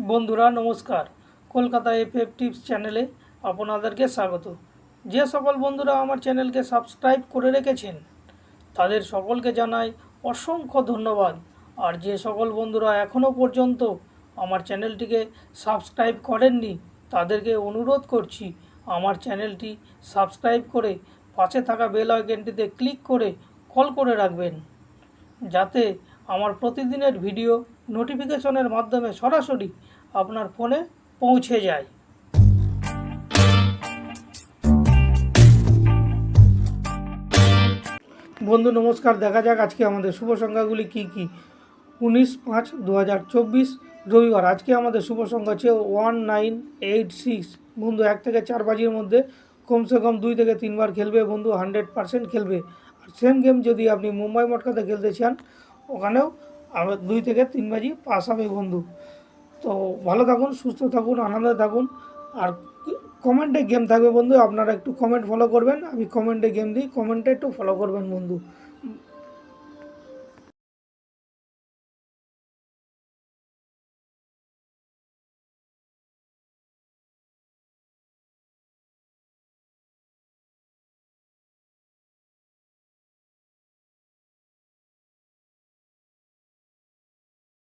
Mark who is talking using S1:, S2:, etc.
S1: বন্ধুরা নমস্কার, Kolkata FF tips চ্যানেলে আপনাদেরকে স্বাগত। যে সকল বন্ধুরা আমার চ্যানেলকে সাবস্ক্রাইব করে রেখেছেন তাদের সকলকে জানাই অসংখ্য ধন্যবাদ। আর যে সকল বন্ধুরা এখনও পর্যন্ত আমার চ্যানেলটিকে সাবস্ক্রাইব করেননি তাদেরকে অনুরোধ করছি আমার চ্যানেলটি সাবস্ক্রাইব করে পাশে থাকা বেল আইকনটিতে ক্লিক করে কল করে রাখবেন, যাতে আমার প্রতিদিনের ভিডিও নোটিফিকেশনের মাধ্যমে সরাসরি আপনার ফোনে পৌঁছে যায়। বন্ধু নমস্কার, দেখা যাক আজকে আমাদের শুভ সংখ্যাগুলি কী কী। 19/5/2024 রবিবার। আজকে আমাদের শুভ সংখ্যা হচ্ছে 1986। বন্ধু 1 থেকে 4 বাজির মধ্যে কমসে কম 2 থেকে 3 বার খেলবে বন্ধু, 100% খেলবে। আর সেম গেম যদি আপনি মুম্বাই মটকাতে খেলতে চান ওখানেও 2 থেকে 3 বাজি পাস হবে বন্ধু। তো ভালো থাকুন, সুস্থ থাকুন, আনন্দে থাকুন। আর কমেন্টে গেম থাকবে বন্ধু, আপনারা একটু কমেন্ট ফলো করবেন। আমি কমেন্টে গেম দিই, কমেন্টে একটু ফলো করবেন বন্ধু।